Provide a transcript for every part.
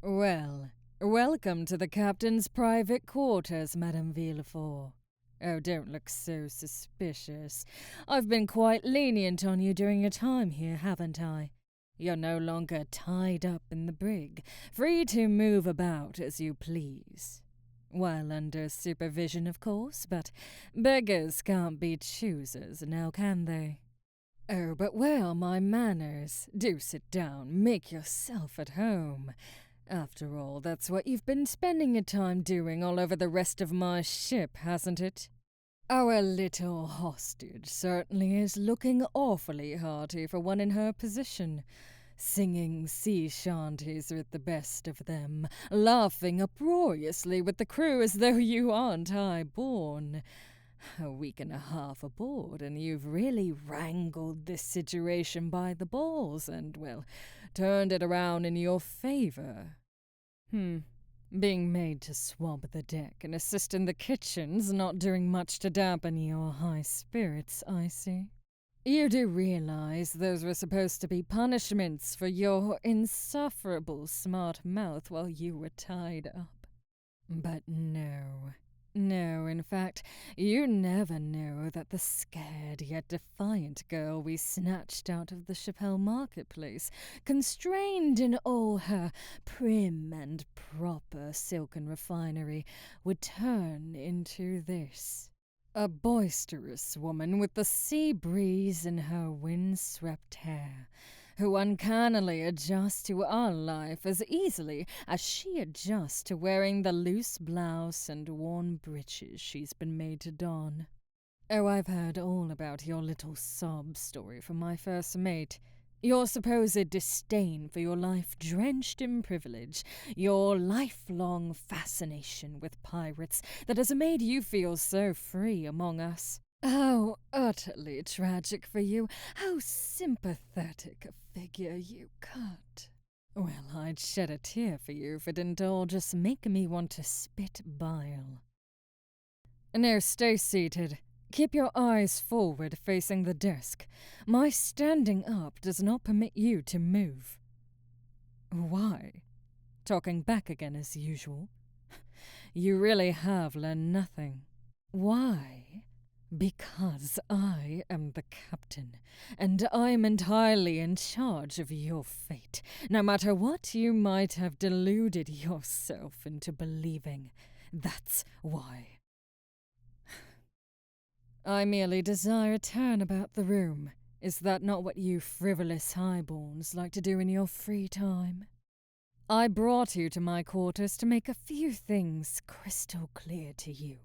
Well, welcome to the captain's private quarters, Madame Villefort. Oh, don't look so suspicious. I've been quite lenient on you during your time here, haven't I? You're no longer tied up in the brig, free to move about as you please. While under supervision, of course, but beggars can't be choosers, now can they? Oh, but where are my manners? Do sit down, make yourself at home. After all, that's what you've been spending your time doing all over the rest of my ship, hasn't it? Our little hostage certainly is looking awfully hearty for one in her position. Singing sea shanties with the best of them, laughing uproariously with the crew as though you aren't highborn. A week and a half aboard, and you've really wrangled this situation by the balls and, well, turned it around in your favor. Being made to swab the deck and assist in the kitchen's not doing much to dampen your high spirits, I see. You do realize those were supposed to be punishments for your insufferable smart mouth while you were tied up. But no. No, in fact, you never know that the scared yet defiant girl we snatched out of the Chapelle marketplace, constrained in all her prim and proper silken refinery, would turn into this. A boisterous woman with the sea breeze in her wind-swept hair, who uncannily adjusts to our life as easily as she adjusts to wearing the loose blouse and worn breeches she's been made to don. Oh, I've heard all about your little sob story from my first mate. Your supposed disdain for your life drenched in privilege, your lifelong fascination with pirates that has made you feel so free among us. How utterly tragic for you, how sympathetic a figure you cut. Well, I'd shed a tear for you if it didn't all just make me want to spit bile. Now stay seated. Keep your eyes forward facing the desk. My standing up does not permit you to move. Why? Talking back again as usual. You really have learned nothing. Why? Because I am the captain, and I'm entirely in charge of your fate, no matter what you might have deluded yourself into believing. That's why. I merely desire a turn about the room. Is that not what you frivolous highborns like to do in your free time? I brought you to my quarters to make a few things crystal clear to you.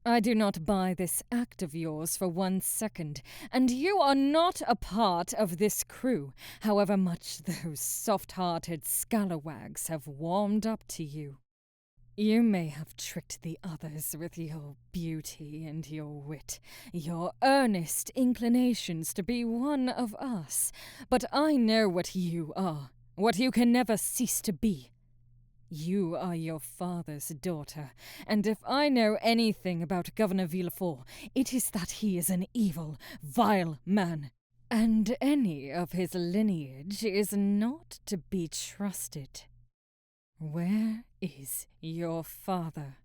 I do not buy this act of yours for 1 second, and you are not a part of this crew, however much those soft-hearted scalawags have warmed up to you. You may have tricked the others with your beauty and your wit, your earnest inclinations to be one of us, but I know what you are, what you can never cease to be. You are your father's daughter, and if I know anything about Governor Villefort, it is that he is an evil, vile man, and any of his lineage is not to be trusted. Where is your father?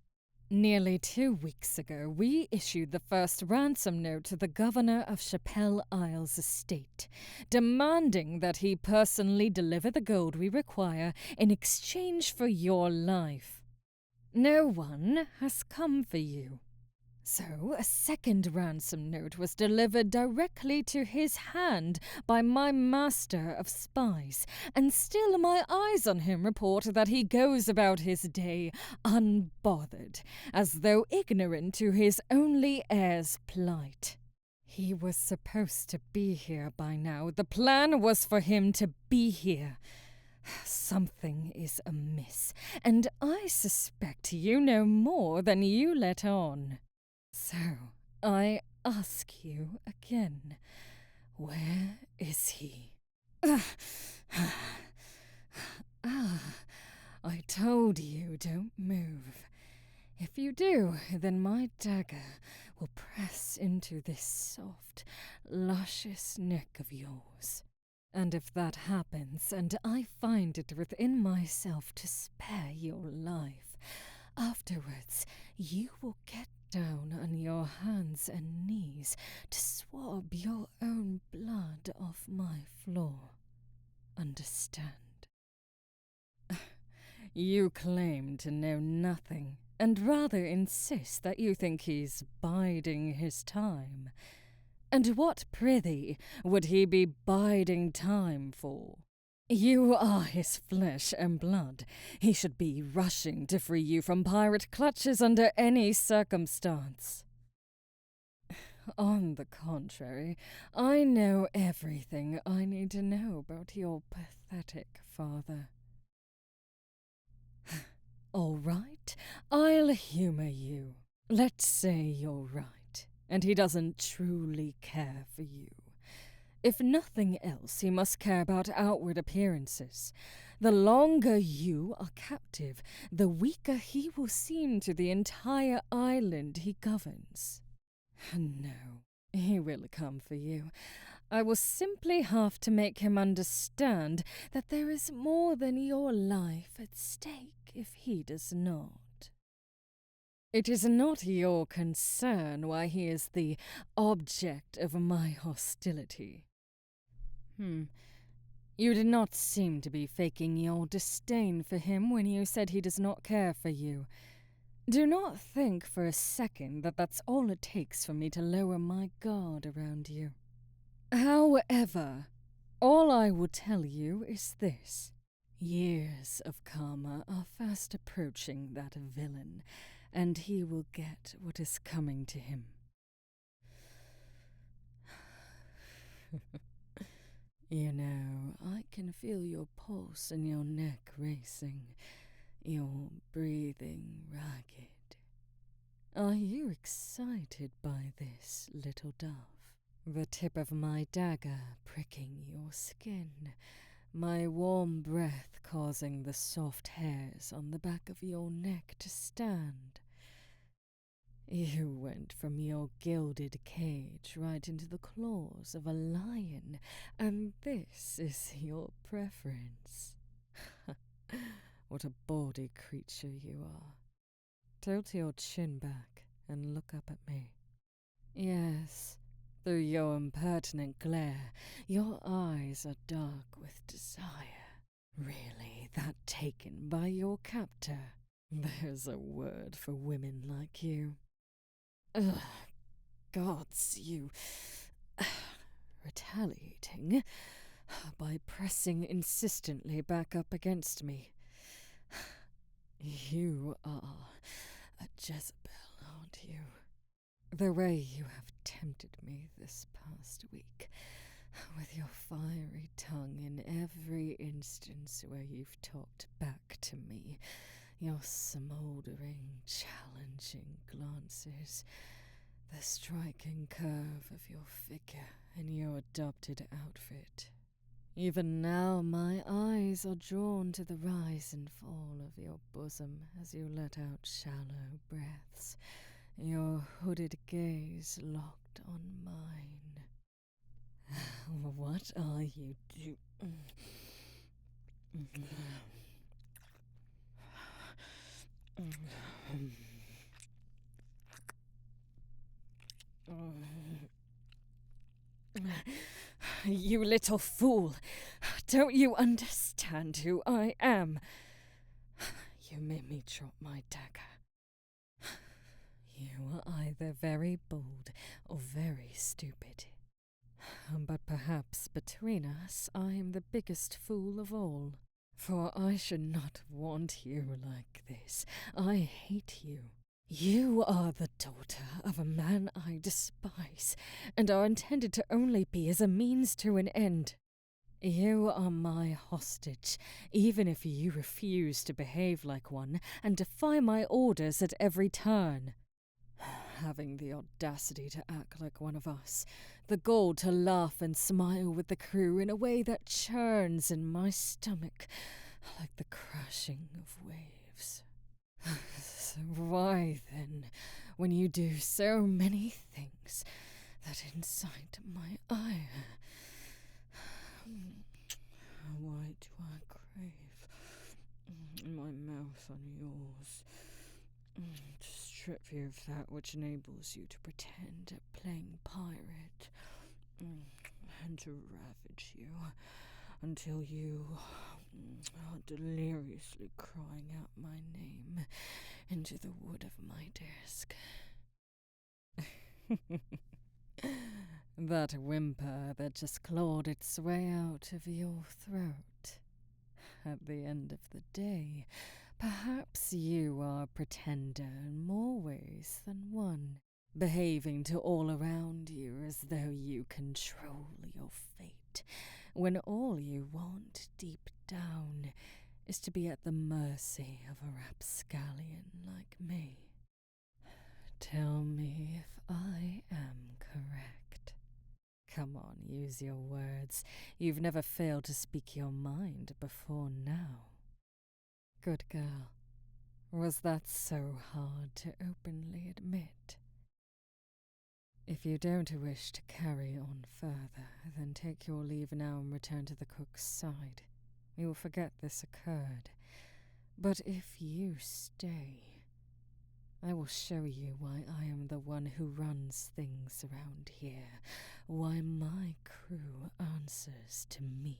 Nearly 2 weeks ago, we issued the first ransom note to the governor of Chapelle Isle's estate, demanding that he personally deliver the gold we require in exchange for your life. No one has come for you. So a second ransom note was delivered directly to his hand by my master of spies, and still my eyes on him report that he goes about his day unbothered, as though ignorant to his only heir's plight. He was supposed to be here by now. The plan was for him to be here. Something is amiss, and I suspect you know more than you let on. So, I ask you again, where is he? I told you, don't move. If you do, then my dagger will press into this soft, luscious neck of yours. And if that happens, and I find it within myself to spare your life, afterwards you will get down on your hands and knees to swab your own blood off my floor. Understand? You claim to know nothing, and rather insist that you think he's biding his time. And what, prithee, would he be biding time for? You are his flesh and blood. He should be rushing to free you from pirate clutches under any circumstance. On the contrary, I know everything I need to know about your pathetic father. All right, I'll humor you. Let's say you're right, and he doesn't truly care for you. If nothing else, he must care about outward appearances. The longer you are captive, the weaker he will seem to the entire island he governs. No, he will come for you. I will simply have to make him understand that there is more than your life at stake if he does not. It is not your concern why he is the object of my hostility. You did not seem to be faking your disdain for him when you said he does not care for you. Do not think for a second that that's all it takes for me to lower my guard around you. However, all I will tell you is this. Years of karma are fast approaching that villain, and he will get what is coming to him. You know, I can feel your pulse and your neck racing, your breathing ragged. Are you excited by this, little dove? The tip of my dagger pricking your skin, my warm breath causing the soft hairs on the back of your neck to stand. You went from your gilded cage right into the claws of a lion, and this is your preference. What a bawdy creature you are. Tilt your chin back and look up at me. Yes, through your impertinent glare, your eyes are dark with desire. Really that taken by your captor? There's a word for women like you. Ugh, gods, you... retaliating by pressing insistently back up against me. You are a Jezebel, aren't you? The way you have tempted me this past week, with your fiery tongue in every instance where you've talked back to me, your smouldering, challenging glances, the striking curve of your figure and your adopted outfit. Even now my eyes are drawn to the rise and fall of your bosom as you let out shallow breaths, your hooded gaze locked on mine. What are you doing? You little fool! Don't you understand who I am? You made me drop my dagger. You are either very bold or very stupid. But perhaps between us I am the biggest fool of all. For I should not want you like this. I hate you. You are the daughter of a man I despise, and are intended to only be as a means to an end. You are my hostage, even if you refuse to behave like one and defy my orders at every turn. Having the audacity to act like one of us, the gall to laugh and smile with the crew in a way that churns in my stomach like the crashing of waves. So why, then, when you do so many things that incite my ire, why do I crave my mouth on yours to strip you of that which enables you to pretend at playing pirate and to ravage you until you are deliriously crying out my name into the wood of my desk. That whimper that just clawed its way out of your throat. At the end of the day, perhaps you are a pretender in more ways than one, behaving to all around you as though you control your fate, when all you want deep down is to be at the mercy of a rapscallion like me. Tell me if I am correct. Come on, use your words. You've never failed to speak your mind before now. Good girl. Was that so hard to openly admit? If you don't wish to carry on further, then take your leave now and return to the cook's side. We will forget this occurred. But if you stay, I will show you why I am the one who runs things around here, why my crew answers to me.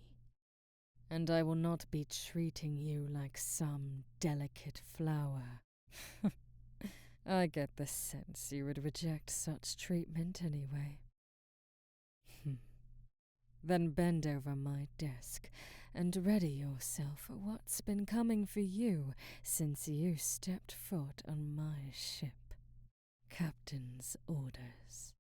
And I will not be treating you like some delicate flower. I get the sense you would reject such treatment anyway. Then bend over my desk and ready yourself for what's been coming for you since you stepped foot on my ship. Captain's orders.